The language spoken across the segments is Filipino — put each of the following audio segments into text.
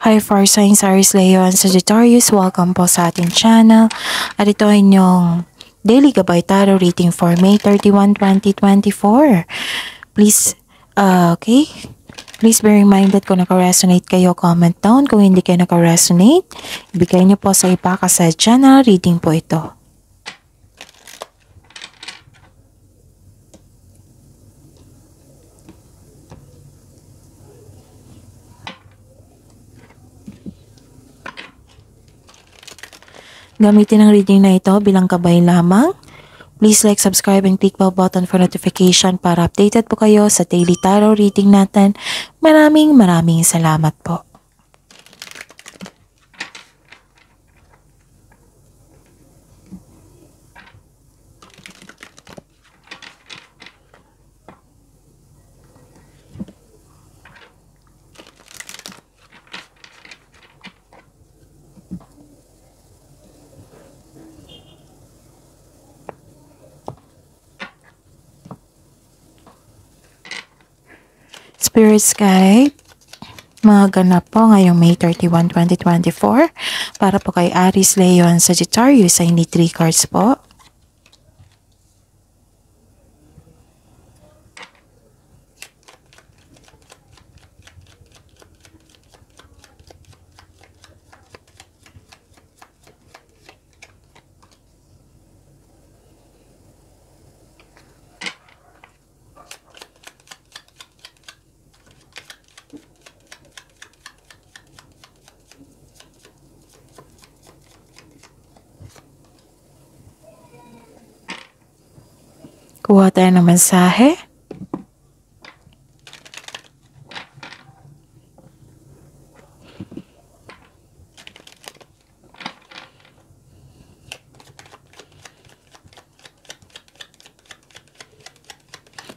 Hi Fire Signs, Aries, Leo, and Sagittarius. Welcome po sa ating channel. At ito ay inyong Daily Gabay Tarot reading for May 31, 2024. Please, Please bear in mind that kung naka-resonate kayo, comment down. Kung hindi kayo naka-resonate, ibigay niyo po sa iba kasi general reading po ito. Gamitin ang reading na ito bilang gabay lamang. Please like, subscribe, and click bell button for notification para updated po kayo sa daily tarot reading natin. Maraming salamat po. Spirits Guide, mga ganap po ngayong May 31, 2024. Para po kay Aries, Leo, and Sagittarius ay need 3 cards po. Kuha tayo ng mensahe.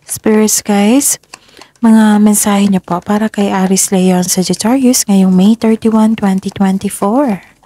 Spirits guys, mga mensahe niyo po para kay Aries, Leo, and Sagittarius ngayong May 31, 2024.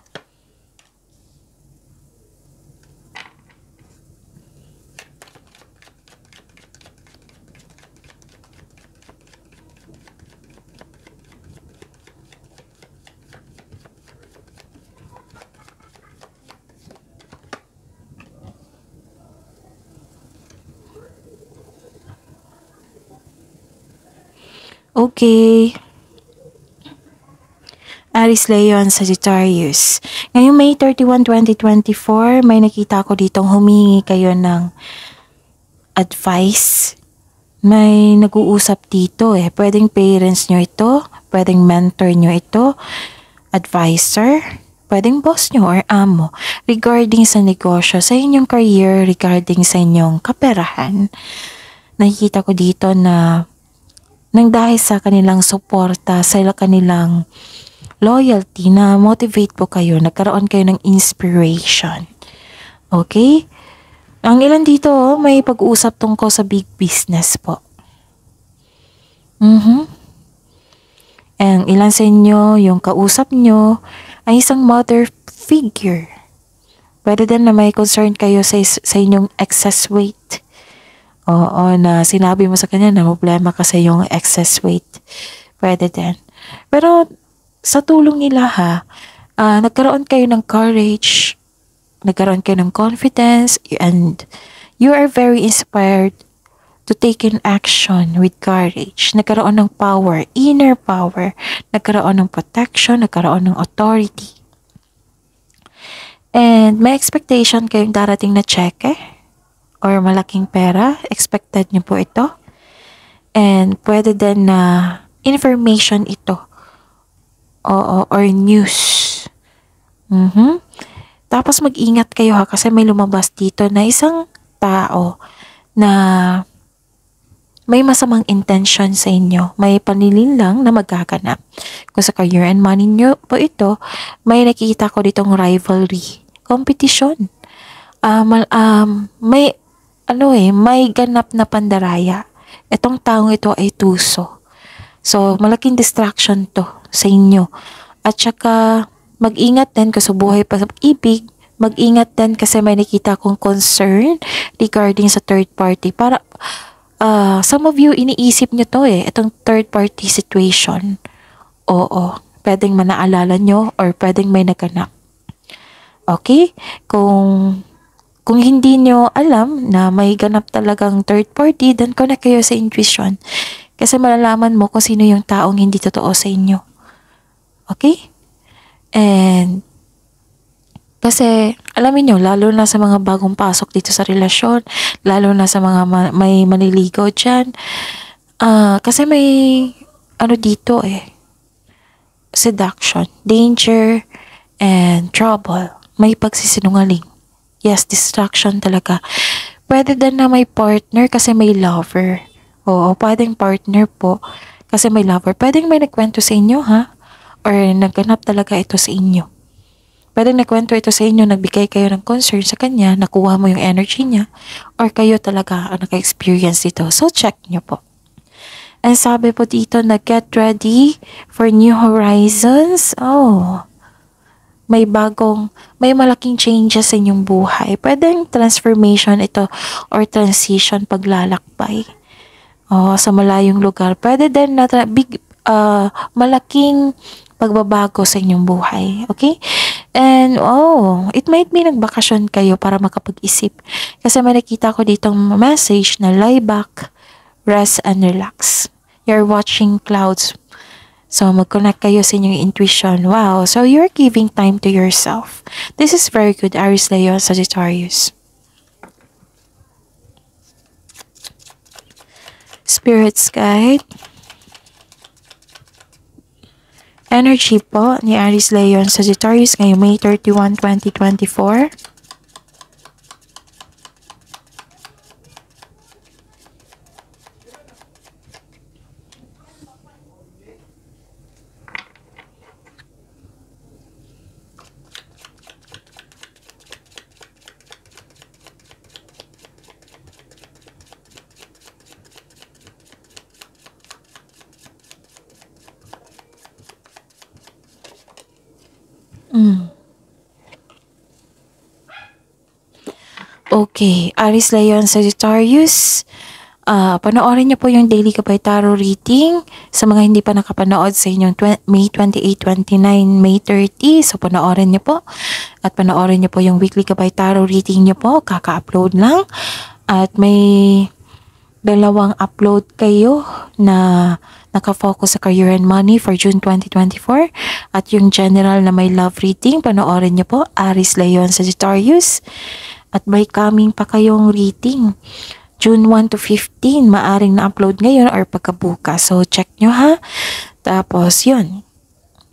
Okay. Aries, Leo, and Sagittarius. Ngayong May 31, 2024, may nakita ko ditong humingi kayo ng advice. May nag-uusap dito eh. Pwedeng parents nyo ito, pwedeng mentor nyo ito, advisor, pwedeng boss nyo or amo. Regarding sa negosyo, sa inyong career, regarding sa inyong kaperahan. Nakikita ko dito na nang dahil sa kanilang suporta, sa kanilang loyalty na motivate po kayo, nagkaroon kayo ng inspiration. Okay? Ang ilan dito, may pag-uusap tungkol sa big business po. Ang ilan sa inyo, yung kausap nyo, ay isang mother figure. Pwede din na may concern kayo sa inyong excess weight. Oo, na sinabi mo sa kanya na problema kasi yung excess weight. Pwede din. Pero sa tulong nila nagkaroon kayo ng courage, nagkaroon kayo ng confidence, and you are very inspired to take in action with courage. Nagkaroon ng power, inner power, nagkaroon ng protection, nagkaroon ng authority. And may expectation kayong darating na cheque or malaking pera, expected nyo po ito. And pwede din na information ito. Or news. Tapos mag-ingat kayo kasi may lumabas dito na isang tao na may masamang intention sa inyo. May panlilinlang na magaganap. Kung sa career and money nyo po ito, may nakikita ko ditong rivalry, competition. May ganap na pandaraya. Itong taong ito ay tuso. So, malaking distraction to sa inyo. At saka, mag-ingat din kasi buhay pa sa ibig. Mag-ingat din kasi may nakita kong concern regarding sa third party. Para, some of you, iniisip nyo to itong third party situation. Oo. pwedeng manaalala nyo or pwedeng may naganap. Okay? Kung hindi nyo alam na may ganap talagang third party, then connect kayo sa intuition. Kasi malalaman mo kung sino yung taong hindi totoo sa inyo. Okay? And kasi, alamin nyo, lalo na sa mga bagong pasok dito sa relasyon, lalo na sa mga may maniligaw dyan, kasi may, dito seduction, danger, and trouble. May pagsisinungaling. Yes, distraction talaga. Pwede din na may partner kasi may lover. Oo, pwedeng partner po kasi may lover. Pwedeng may nagkwento sa inyo, ha? Or nagganap talaga ito sa inyo. Pwedeng nagkwento ito sa inyo, nagbigay kayo ng concern sa kanya, nakuha mo yung energy niya, or kayo talaga ang naka-experience dito. So, check nyo po. And sabi po dito na get ready for new horizons. Oh, may malaking changes sa inyong buhay. Pwedeng transformation ito or transition paglalakbay. Oh, sa malayong lugar. Pwede din na malaking pagbabago sa inyong buhay. Okay? And, it might be nagbakasyon kayo para makapag-isip. Kasi may nakita ko ditong message na lie back, rest, and relax. You're watching clouds. So, mag-connect kayo sa inyong intuition. Wow. So, you're giving time to yourself. This is very good, Aries, Leo, Sagittarius. Spirits guide. Energy po ni Aries, Leo, Sagittarius ngayong May 31, 2024. Okay, Aries, Leo, Sagittarius. Panoorin niyo po yung Daily Gabay Tarot reading. Sa mga hindi pa nakapanood sa inyong May 28, 29, May 30. So, panoorin niyo po. At panoorin niyo po yung Weekly Gabay Tarot reading niyo po. Kaka-upload lang. At may 2 upload kayo na nakafocus sa career and money for June 2024. At yung general na may love reading, panoorin niyo po. Aries, Leo, Sagittarius. At may coming pa kayong reading. June 1 to 15, maaring na-upload ngayon or pagkabukas. So, check nyo ha. Tapos, yun.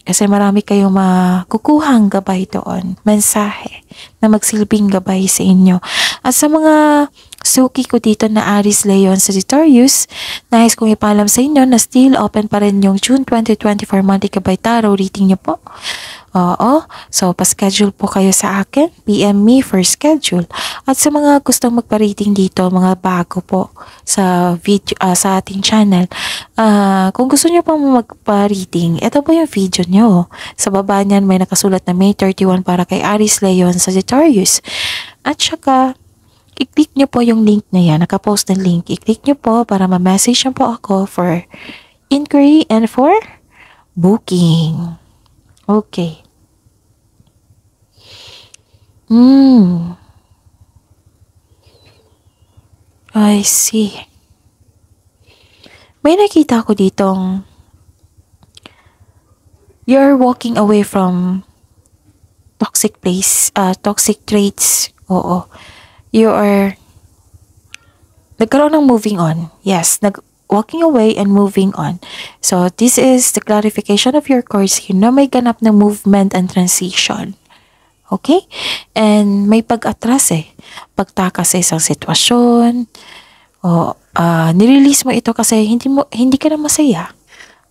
Kasi marami kayong makukuhang gabay doon. Mensahe na magsilbing gabay sa inyo. At sa mga suki ko dito na Aries, Leo, Sagittarius, nais kong ipalam sa inyo na still open pa rin yung June 2024 Monthly Gabay Tarot reading nyo po. Oo. So, pa-schedule po kayo sa akin. PM me for schedule. At sa mga gustong magpa-reading dito, mga bago po sa video, sa ating channel, kung gusto nyo pang magpa-reading, ito po yung video nyo. Sa baba niyan, may nakasulat na May 31 para kay Aries, Leo, Sagittarius. At saka, i-click nyo po yung link na yan. Nakapost na link. I-click nyo po para ma-message nyo po ako for inquiry and for booking. Okay. I see. May nakita ko ditong you're walking away from toxic place, toxic traits. Oo. You are nagkaroon ng moving on. Yes, walking away and moving on. So, this is the clarification of your course here na may ganap ng movement and transition. Okay? And may pag-atras pagtakas sa isang sitwasyon. Nirelease mo ito kasi hindi ka na masaya.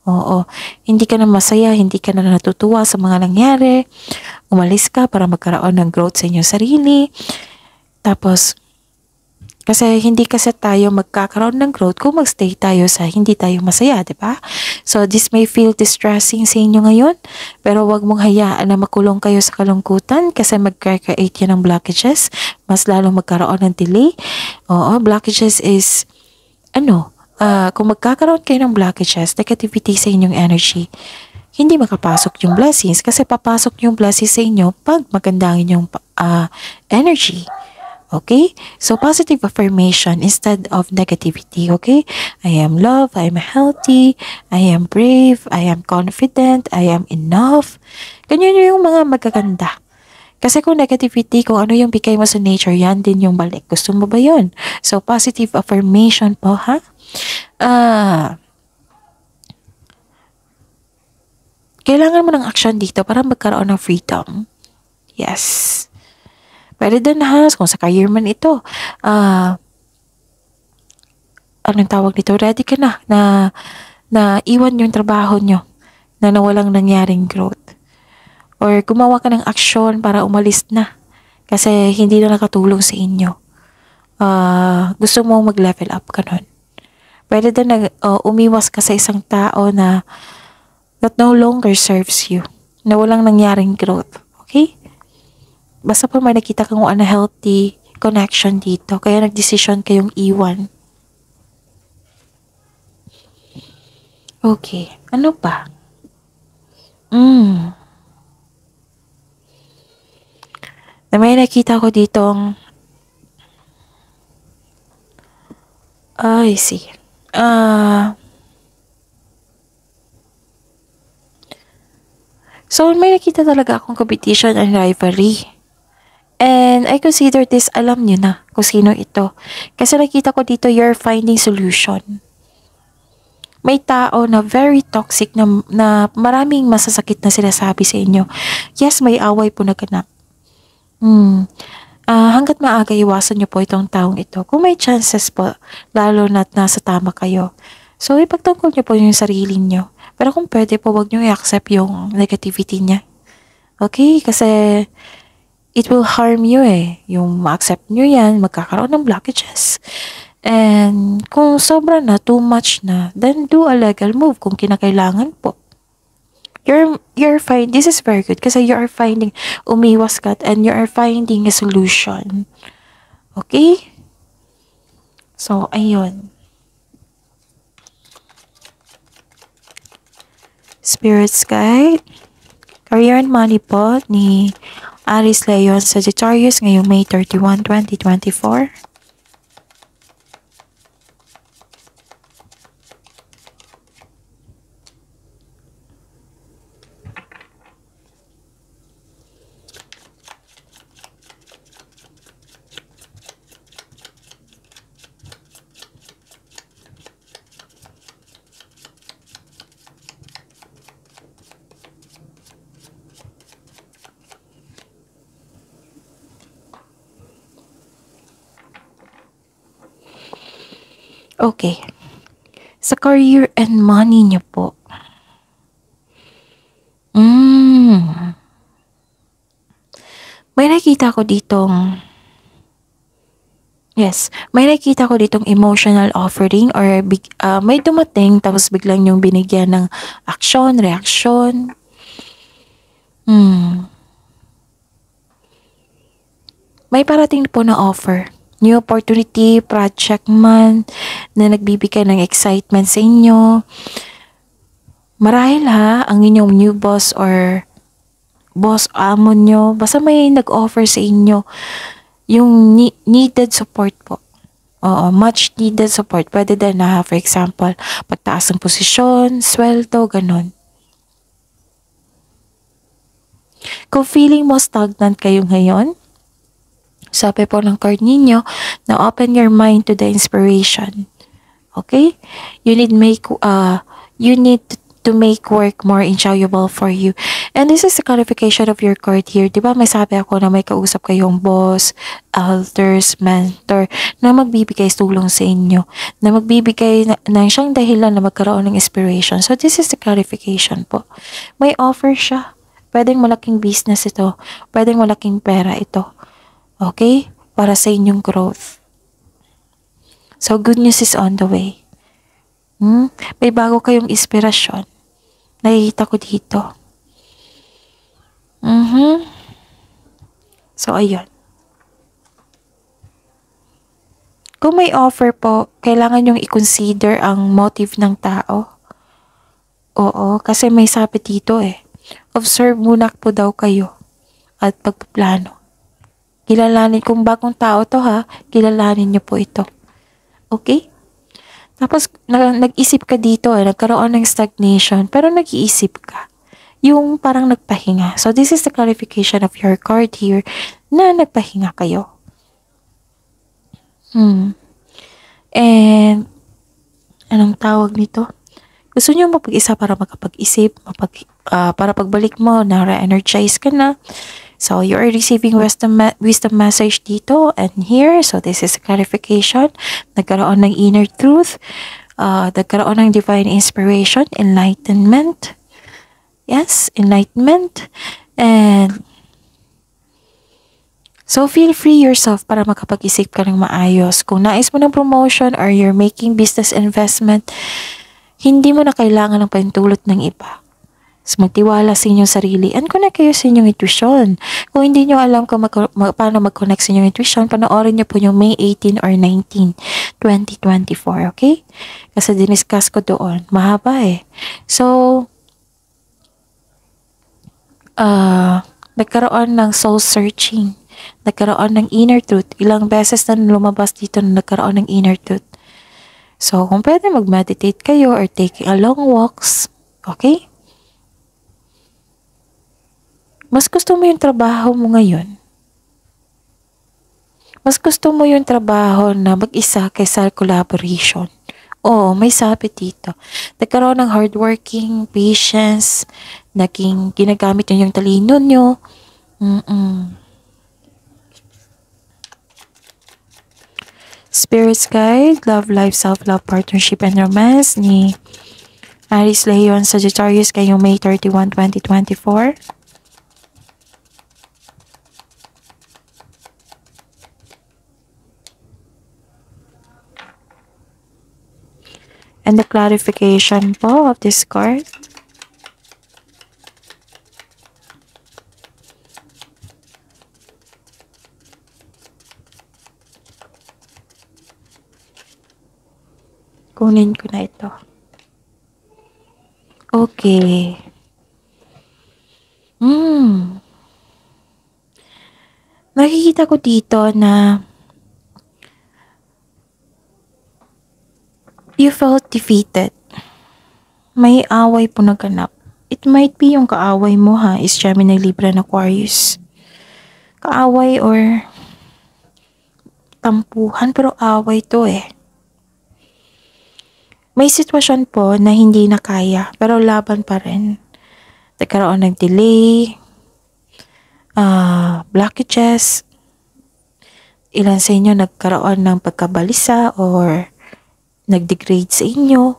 Oo. Hindi ka na masaya, hindi ka na natutuwa sa mga nangyari. Umalis ka para magkaroon ng growth sa inyong sarili. Tapos, kasi hindi kasi tayo magkakaroon ng growth kung magstay tayo sa hindi tayo masaya, di ba? So, this may feel distressing sa inyo ngayon, pero wag mong hayaan na makulong kayo sa kalungkutan kasi mag-create yan ng blockages, mas lalong magkaroon ng delay. Oo, blockages is, kung magkakaroon kayo ng blockages, negativity sa inyong energy, hindi makapasok yung blessings kasi papasok yung blessings sa inyo pag magandangin yung energy. Okay? So, positive affirmation instead of negativity. Okay? I am love. I am healthy. I am brave. I am confident. I am enough. Ganyan yung mga magaganda. Kasi kung negativity, kung ano yung bigay mo sa nature, yan din yung balik. Gusto mo ba yun? So, positive affirmation po, ha? Kailangan mo ng action dito para magkaroon ng freedom. Yes. Pwede din ha, kung sa career man ito, anong tawag dito, ready ka na iwan yung trabaho nyo na nawalang nangyaring growth. Or gumawa ka ng action para umalis na kasi hindi na nakatulong sa inyo. Gusto mo mag-level up ka nun. Pwede din na umiwas ka sa isang tao na that no longer serves you, na walang nangyaring growth. Okay? Basta pa may nakita kang unhealthy connection dito, kaya nag-decision kayong iwan. Okay. Ano pa? Na may nakita ko ditong I see. So, may nakita talaga akong competition and rivalry. And I consider this, alam nyo na kung sino ito. Kasi nakita ko dito, you're finding solution. May tao na very toxic na maraming masasakit na sinasabi sa inyo. Yes, may away po naganap. Hanggat maaga iwasan nyo po itong taong ito. Kung may chances po, lalo na't nasa tama kayo. So, ipagtungkol nyo po yung sarili nyo. Pero kung pwede po, wag nyo i-accept yung negativity niya. Okay? Kasi it will harm you eh. Yung ma-accept nyo yan, magkakaroon ng blockages. And kung sobra na, too much na, then do a legal move kung kinakailangan po. You're fine. This is very good kasi you are finding, umiwas ka and you are finding a solution. Okay? So, ayun. Spirit's Guide. Career and Money po ni Aries Leon Sagittarius ngayong May 31, 2024. Okay. Sa career and money niyo po. May nakita ko ditong emotional offering or may dumating tapos biglang yung binigyan ng action, reaction. May parating po na offer. New opportunity, project man, na nagbibigay ng excitement sa inyo. Marahil ang inyong new boss or boss amo nyo, basta may nag-offer sa inyo yung needed support po. Oo, much needed support. Pwede din na, for example, pagtaas ng posisyon, sweldo, ganun. Kung feeling mo stagnant kayo ngayon, sabi po ng card ninyo, na open your mind to the inspiration. Okay? You need to make work more enjoyable for you. And this is the clarification of your card here. Diba may sabi ako na may kausap kayong boss, elders, mentor, na magbibigay tulong sa inyo, na magbibigay ng siyang dahilan na magkaroon ng inspiration. So this is the clarification po. May offer siya. Pwedeng malaking business ito. Pwedeng malaking pera ito. Okay? Para sa inyong growth. So, good news is on the way. May bago kayong inspirasyon. Nakikita ko dito. So, ayun. Kung may offer po, kailangan yung i-consider ang motive ng tao. Oo, kasi may sabi dito eh. Observe muna po daw kayo at pagpaplano. Kilalanin, kung bagong tao to ha, kilalanin niyo po ito. Okay? Tapos, nag-isip ka dito eh, nagkaroon ng stagnation, pero nag-iisip ka. Yung parang nagpahinga. So, this is the clarification of your card here na nagpahinga kayo. And, anong tawag nito? Gusto niyo mapag-isa para makapag-isip, para pagbalik mo, na-re-energize ka na. So, you are receiving wisdom message dito and here. So, this is a clarification. Nagkaroon ng inner truth. Nagkaroon ng divine inspiration, enlightenment. Yes, enlightenment. And, so, feel free yourself para makapag-isip ka ng maayos. Kung nais mo ng promotion or you're making business investment, hindi mo na kailangan ng pahintulot ng iba. So, magtiwala sa inyong sarili and connect kayo sa inyong intuition. Kung hindi nyo alam kung paano mag-connect sa inyong intuition, panoorin nyo po yung May 18 or 19, 2024, okay? Kasi diniscuss ko doon. Mahaba eh. So, nagkaroon ng soul searching. Nagkaroon ng inner truth. Ilang beses na lumabas dito na nagkaroon ng inner truth. So, kung pwede mag-meditate kayo or taking a long walks, okay? Mas gusto mo yung trabaho mo ngayon? Mas gusto mo yung trabaho na mag-isa kaysa collaboration? Oo, may sabi dito. Nagkaroon ng hardworking, patience, naging ginagamit nyo yung talino nyo. Spirit's Guide, Love Life, Self-Love, Partnership, and Romance ni Aries Leon Sagittarius kayong May 31, 2024. And the clarification po of this card. Kunin ko na ito. Okay. Nakikita ko dito na you felt defeated. May away po naganap. It might be yung kaaway mo ha, is Gemini, Libra, and Aquarius. Kaaway or tampuhan, pero away to eh. May sitwasyon po na hindi na kaya, pero laban pa rin. Nagkaroon ng delay, blockages, ilan sa inyo nagkaroon ng pagkabalisa or nag-degrade sa inyo.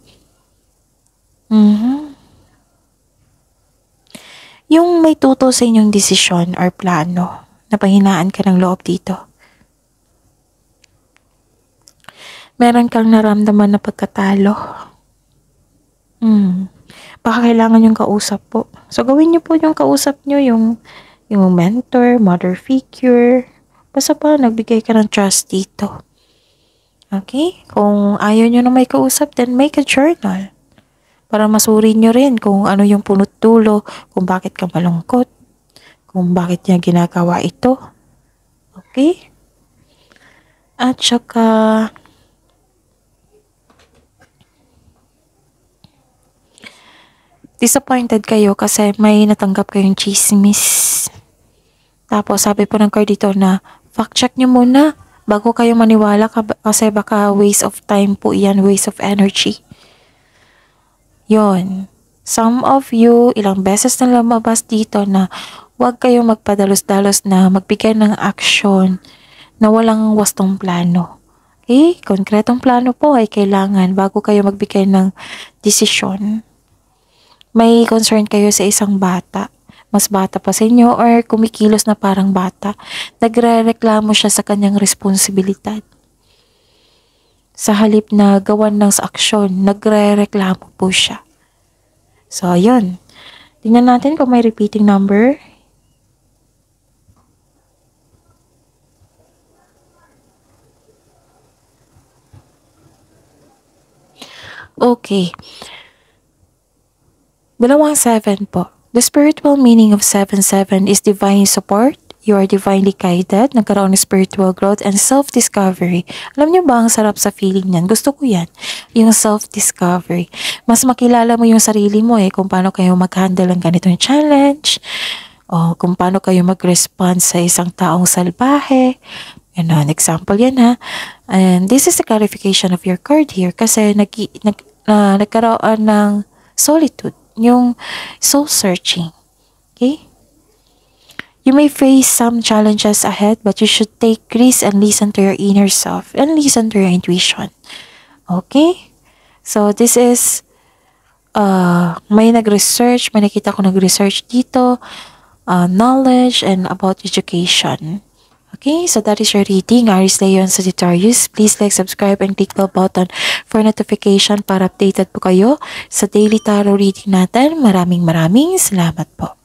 Yung may tutol sa inyong desisyon or plano, napahinaan ka ng loob dito. Meron kang naramdaman na pagkatalo. Baka kailangan yung kausap po. So, gawin niyo po yung kausap niyo, yung mentor, mother figure. Basta pa, nagbigay ka ng trust dito. Okay? Kung ayaw nyo na may kausap, then make a journal. Para masuri nyo rin kung ano yung punot dulo, kung bakit ka malungkot, kung bakit niya ginagawa ito. Okay? At saka, disappointed kayo kasi may natanggap kayong chismis. Tapos sabi po ng card dito na, fact check nyo muna bago kayo maniwala kasi baka waste of time po yan, waste of energy. Yon. Some of you, ilang beses na lumabas dito na huwag kayong magpadalos-dalos na magbigay ng action na walang wastong plano. Okay? Konkretong plano po ay kailangan bago kayo magbigay ng desisyon. May concern kayo sa isang bata, mas bata pa sa inyo or kumikilos na parang bata, nagre-reklamo siya sa kanyang responsibilidad. Sa halip na gawan ng aksyon, nagre-reklamo po siya. So, yun. Tingnan natin kung may repeating number. Okay. Dalawang 7 po. The spiritual meaning of 7-7 is divine support. You are divinely guided, nagkaroon ng spiritual growth and self-discovery. Alam niyo ba, ang sarap sa feeling niyan? Gusto ko yan, yung self-discovery. Mas makilala mo yung sarili mo kung paano kayo mag-handle ng ganitong challenge, o kung paano kayo mag-respond sa isang taong salbahe. Example yan ha. And this is the clarification of your card here kasi nagkaroon ng solitude, yung soul searching. Okay? You may face some challenges ahead, but you should take risks and listen to your inner self and listen to your intuition. Okay? So, this is, may nag-research, may nakita ko nag-research dito, knowledge and about education. Okay, so that is your reading, Aries, Leo, and Sagittarius. Please like, subscribe, and click the button for notification para updated po kayo sa daily tarot reading natin. Maraming salamat po.